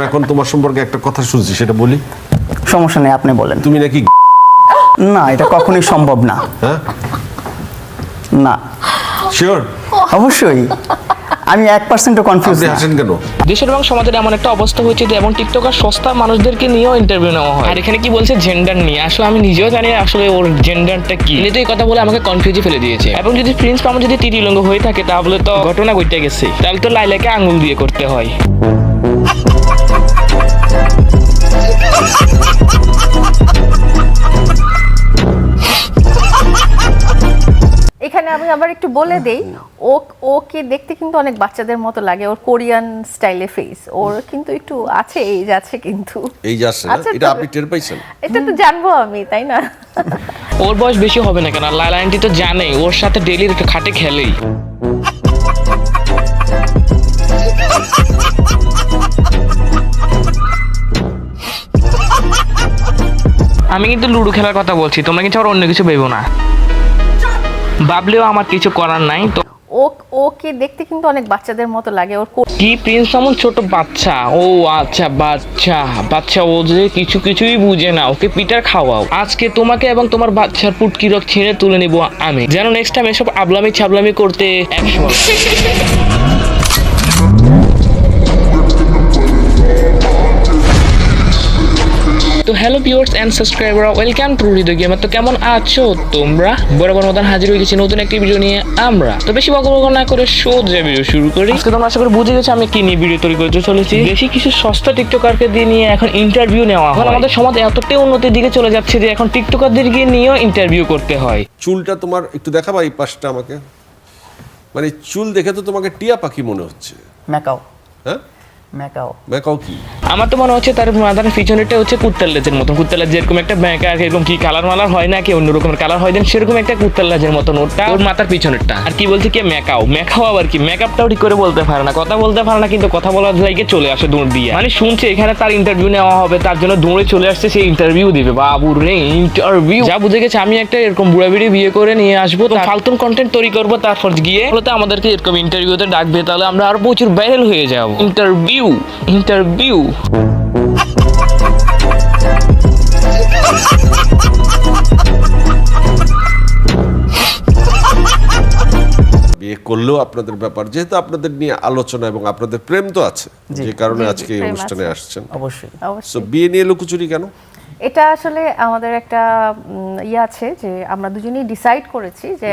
এখন তোমার সম্পর্কে একটা কথা শুনছি, সেটা বলি। সমস্যা নেই, আপনি বলেন। তুমি নাকি না, এটা কখনোই সম্ভব না। হ্যাঁ, না, শিওর? অবশ্যই আমি 1% কনফিউজ আপনি হাসেন কেন? দেশের এবং সমাজের এমন একটা অবস্থা হয়েছে যে এমন টিকটকার সস্তা মানুষদেরকে নিয়েও ইন্টারভিউ নেওয়া হয়। আর এখানে কি বলছে জেন্ডার নিয়ে, আসলে আমি নিজেও জানি না আসলে ওর জেন্ডারটা কি। তো এই কথা বলে আমাকে কনফিউজে ফেলে দিয়েছে। এবং যদি প্রিন্স মামুন যদি তৃতীয় হয়ে থাকে তাহলে তো ঘটনা ঘটে গেছে, তাহলে তো লাইলাকে আঙুল দিয়ে করতে হয়। এখানে আমি আবার একটু বলে দেই, ওকে দেখতে কিন্তু অনেক বাচ্চাদের মতো লাগে, ওর কোরিয়ান স্টাইলে ফেস, ওর কিন্তু একটু আছে, এজ আছে কিন্তু। এই যাচ্ছে না, এটা আপনি টের পাইছেন? এটা তো জানবো আমি, তাই না? ওর বয়স বেশি হবে না কেন, লাইলা আন্টি তো জানে ওর সাথে ডেইলি খাটে খেলেই। আমি কিন্তু লুডো খেলার কথা বলছি, তোমরা কিন্তু আর অন্য কিছু ভেবো না। ভাবলেও আমার কিছু করার নাই। তো ওকে দেখতে কিন্তু অনেক বাচ্চাদের মতো লাগে, ওর কি প্রিন্স মামুন ছোট বাচ্চা? ও আচ্ছা, বাচ্চা বাচ্চা, ও যে কিছুই বুঝে না, ওকে পিটার খাওয়াও। আজকে তোমাকে এবং তোমার বাচ্চার পুটকি রক ছিঁড়ে তুলে নিব আমি, যেন নেক্সট টাইম এসব আবলামি ছাবলামি করতে একশো। তো hello viewers and subscriber, welcome to Hriday gamer. তো কেমন আছো তোমরা? বরাবর মতন হাজির হয়ে গেছি নতুন একটি ভিডিও নিয়ে আমরা। তো বেশি বকবক না করে সোজা ভিডিও শুরু করি। আজকে তোমরা আশা করি বুঝে গেছো আমি কি নিয়ে ভিডিও তৈরি করতে চলেছি। বেশি কিছু সস্তা টিকটকারকে দিয়ে নিয়ে এখন ইন্টারভিউ নেওয়া হয়। আমাদের সমাজ এতটাই উন্নতির দিকে চলে যাচ্ছে যে এখন টিকটকারদেরকে নিয়েও ইন্টারভিউ করতে হয়। চুলটা তোমার একটু দেখাবা এই পাশটা আমাকে। মানে চুল দেখে তো তোমাকে টিয়া পাখি মনে হচ্ছে। ম্যাকাও। হ্যাঁ, ম্যাকাও। ম্যাকাও কি? আমার তো মনে হচ্ছে তার মাথার পিছনেটা হচ্ছে কুত্তার লেজের মতন। কুত্তার লেজ যেরকম একটা ব্যাঁকা এরকম কি কালার মালার হয় না, কি অন্য রকমের কালার হয় দেন, সেরকম একটা কুত্তার লেজের মতন ওটা ওর মাথার পিছনেরটা। আর কি বলছে কি ম্যাকাও, ম্যাকাও আবার কি? মেকআপটাও ঠিক করে বলতে পারে না, কথা বলতে পারে না, কিন্তু কথা বলার জায়গায় চলে আসে দৌড় দিয়ে। মানে শুনছে এখানে তার ইন্টারভিউ নেওয়া হবে, তার জন্য দৌড়ে চলে আসছে, সেই ইন্টারভিউ দিবে। বাবু রে ইন্টারভিউ! যা বুঝে গেছে আমি একটা এরকম বুড়া বিড়ি বিয়ে করে নিয়ে আসবো, ফালতুন কন্টেন্ট তৈরি করবো, তারপর গিয়ে বলতে আমাদেরকে এরকম ইন্টারভিউতে ডাকবে, তাহলে আমরা আরো প্রচুর ভাইরাল হয়ে যাবো। ইন্টারভিউ ইন্টারভিউ বিয়ে করলেও আপনাদের ব্যাপার, যেহেতু আপনাদের নিয়ে আলোচনা এবং আপনাদের প্রেম তো আছে, যে কারণে আজকে এই প্রেম অনুষ্ঠানে আছে। আসছেন। অবশ্যই। সো বিয়ে নিয়ে লুকোচুরি কেন? এটা আসলে আমাদের একটা ইয়ে আছে যে আমরা দুজনেই ডিসাইড করেছি যে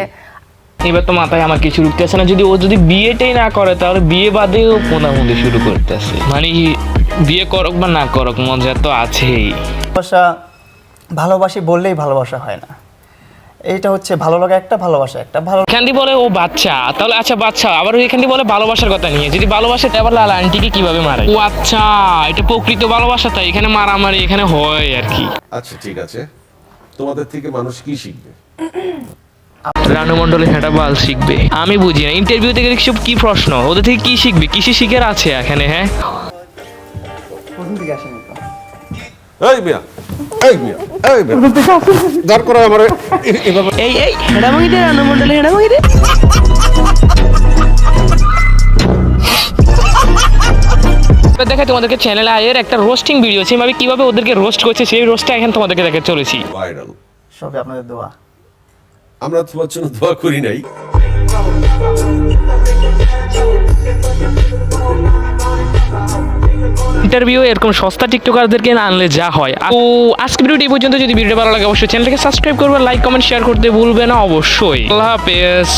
এবার তো মাথায় আমার কিছু ঢুকতেছে না, যদি ও যদি বিয়েটাই না করে তাহলে বিয়ে বাদেও পোনামুদি শুরু করতেছে। মানে বিয়ে করক বা না করক মজা তো আছেই। ভালোবাসা ভালোবাসি বললেই ভালোবাসা হয় না, এইটা হচ্ছে ভালো লাগা একটা, ভালোবাসা একটা। ভালো এখানটি বলে ও বাচ্চা, তাহলে আচ্ছা বাচ্চা, আবার এখানটি বলে ভালোবাসার কথা নিয়ে, যদি ভালোবাসে আবার লালা আন্টিকে কিভাবে মারে? ও আচ্ছা, এটা প্রকৃত ভালোবাসা, তাই এখানে মারামারি এখানে হয় আর কি। আচ্ছা ঠিক আছে, তোমাদের থেকে মানুষ কি শিখবে? রানু মন্ডলে হেঁটা বাল শিখবে, আমি বুঝি না ইন্টারভিউ থেকে সব কি প্রশ্ন, ওদের থেকে কি শিখবে? কৃষি শিখের আছে এখানে? হ্যাঁ, প্রথম দিকে আসেনি তো। এই মিয়া, এই মিয়া, এই মিয়া, দাঁড় করা আমারে এভাবে। এই হেঁটা ভাঙি দে, রানু মন্ডলে হেঁটা ভাঙি দে। দেখে তোমাদেরকে চ্যানেলে আয়ের একটা রোস্টিং ভিডিও আছে, আমি কিভাবে ওদেরকে রোস্ট করছে সেই রোস্টটা এখন তোমাদেরকে দেখে চলেছি। ভাইরাল। সবই আপনাদের দোয়া। আমরা তোমার জন্য দোয়া করি নাই। ইন্টারভিউ এরকম সস্তা টিকটকারদেরকে আনলে যা হয়। তো আজকে ভিডিওটি এই পর্যন্ত, যদি ভিডিওটা ভালো লাগে অবশ্যই চ্যানেলটাকে সাবস্ক্রাইব করবে, লাইক কমেন্ট শেয়ার করতে ভুলবে না অবশ্যই। আল্লাহ হাফেজ।